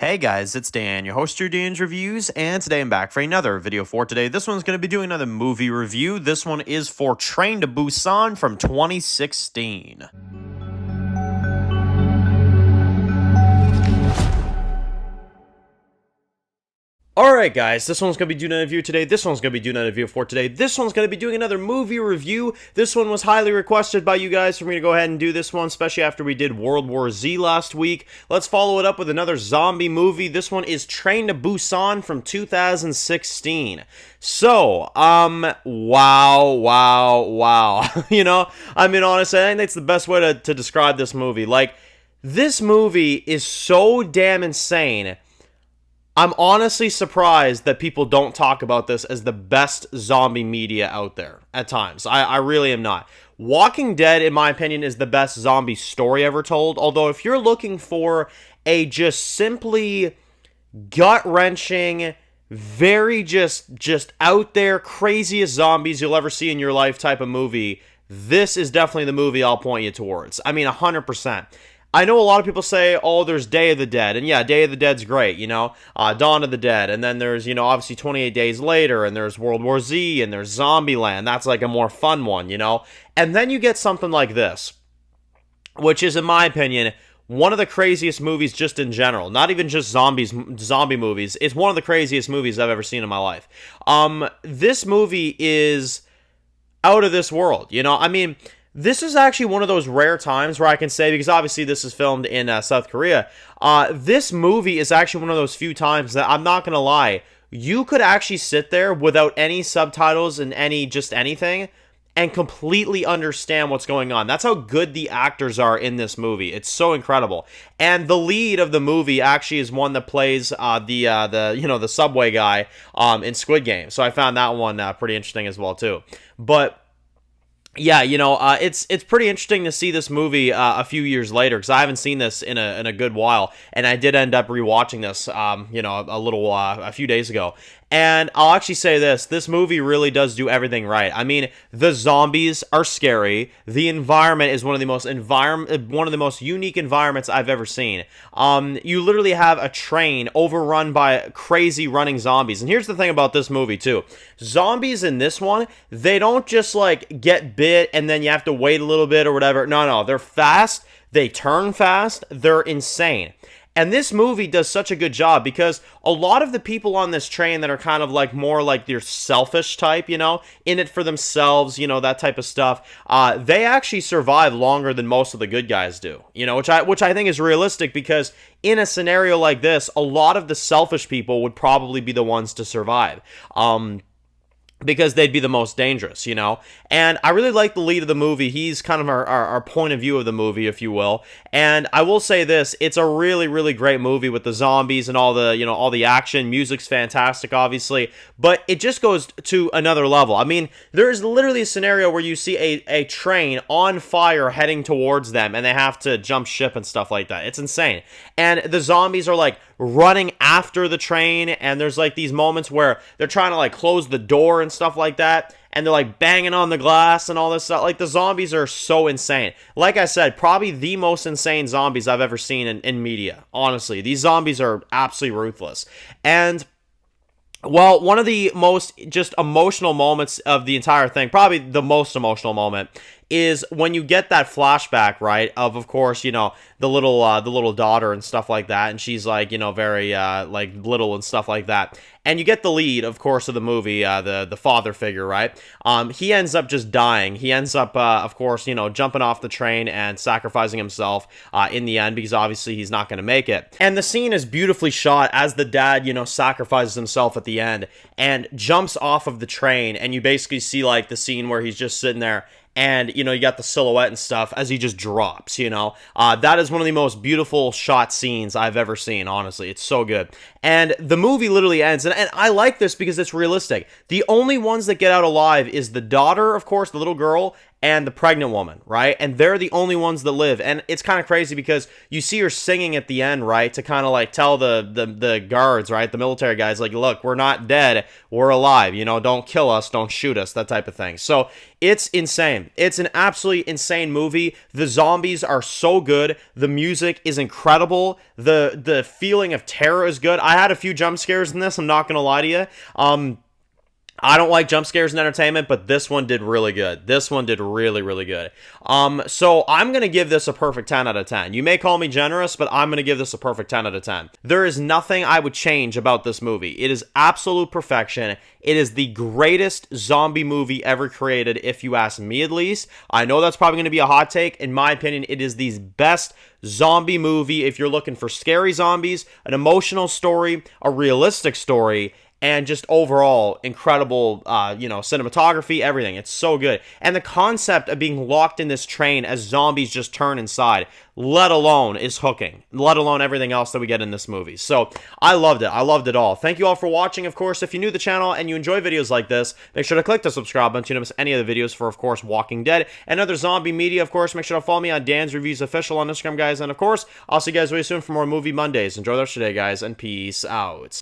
Hey guys, it's Dan, your host of Dan's Reviews, and today I'm back for another video for today. This one's going to be doing another movie review. This one is for Train to Busan from 2016. Alright guys, this one's going to be doing a review today, this one's going to be doing a review for today, this one's going to be doing another movie review. This one was highly requested by you guys for me to go ahead and do this one, especially after we did World War Z last week. Let's follow it up with another zombie movie. This one is Train to Busan from 2016. So, wow. Honestly, I think that's the best way to describe this movie. This movie is so damn insane. I'm honestly surprised that people don't talk about this as the best zombie media out there at times. I really am not. Walking Dead, in my opinion, is the best zombie story ever told. Although, if you're looking for a just simply gut-wrenching, very just out there, craziest zombies you'll ever see in your life type of movie, this is definitely the movie I'll point you towards. I mean, 100%. I know a lot of people say, oh, there's Day of the Dead, and yeah, Day of the Dead's great, Dawn of the Dead, and then there's, obviously 28 Days Later, and there's World War Z, and there's Zombieland. That's like a more fun one, And then you get something like this, which is, in my opinion, one of the craziest movies just in general. Not even just zombie movies. It's one of the craziest movies I've ever seen in my life. This movie is out of this world, This is actually one of those rare times where I can say, because obviously this is filmed in South Korea, this movie is actually one of those few times that, I'm not going to lie, you could actually sit there without any subtitles and anything and completely understand what's going on. That's how good the actors are in this movie. It's so incredible. And the lead of the movie actually is one that plays the subway guy in Squid Game. So I found that one pretty interesting as well too. But yeah, it's pretty interesting to see this movie a few years later, because I haven't seen this in a good while, and I did end up rewatching this, a few days ago. And I'll actually say this movie really does do everything right. I mean, the zombies are scary. The environment is one of the most unique environments I've ever seen. You literally have a train overrun by crazy running zombies. And here's the thing about this movie too. Zombies in this one, they don't just get bit and then you have to wait a little bit or whatever. No, they're fast. They turn fast. They're insane. And this movie does such a good job because a lot of the people on this train that are kind of more like your selfish type, in it for themselves, that type of stuff, they actually survive longer than most of the good guys do, which I think is realistic, because in a scenario like this, a lot of the selfish people would probably be the ones to survive. Because they'd be the most dangerous, And I really like the lead of the movie. He's kind of our point of view of the movie, if you will. And I will say this, it's a really, really great movie with the zombies and all the action. Music's fantastic, obviously. But it just goes to another level. I mean, there's literally a scenario where you see a train on fire heading towards them, and they have to jump ship and stuff like that. It's insane. And the zombies are running after the train, and there's these moments where they're trying to close the door and stuff like that, and they're banging on the glass and all this stuff. The zombies are so insane. Like I said, probably the most insane zombies I've ever seen in media. Honestly, these zombies are absolutely ruthless. And well, one of the most just emotional moments of the entire thing, probably the most emotional moment, is when you get that flashback, right, of course, the little daughter and stuff like that, and she's very little and stuff like that, and you get the lead, of course, of the movie, the father figure, right? He ends up just dying. He ends up, of course, jumping off the train and sacrificing himself in the end, because obviously he's not going to make it. And the scene is beautifully shot as the dad, sacrifices himself at the end and jumps off of the train, and you basically see the scene where he's just sitting there. And, you got the silhouette and stuff as he just drops, That is one of the most beautiful shot scenes I've ever seen, honestly. It's so good. And the movie literally ends. And I like this because it's realistic. The only ones that get out alive is the daughter, of course, the little girl, and the pregnant woman, right? And they're the only ones that live. And it's kind of crazy because you see her singing at the end, right? To kind of like tell the guards, right? The military guys, like, look, we're not dead. We're alive. You know, don't kill us. Don't shoot us. That type of thing. So it's insane. It's an absolutely insane movie. The zombies are so good. The music is incredible. The feeling of terror is good. I had a few jump scares in this. I'm not going to lie to you. I don't like jump scares in entertainment, but this one did really good. This one did really, really good. So I'm going to give this a perfect 10 out of 10. You may call me generous, but I'm going to give this a perfect 10 out of 10. There is nothing I would change about this movie. It is absolute perfection. It is the greatest zombie movie ever created, if you ask me at least. I know that's probably going to be a hot take. In my opinion, it is the best zombie movie if you're looking for scary zombies, an emotional story, a realistic story, and just overall incredible, cinematography, everything. It's so good. And the concept of being locked in this train as zombies just turn inside, let alone is hooking, let alone everything else that we get in this movie. So I loved it. I loved it all. Thank you all for watching. Of course, if you're new to the channel and you enjoy videos like this, make sure to click the subscribe button to not miss any of the videos for, of course, Walking Dead and other zombie media. Of course, make sure to follow me on Dan's Reviews Official on Instagram, guys. And of course, I'll see you guys really soon for more Movie Mondays. Enjoy the rest of your day, guys, and peace out.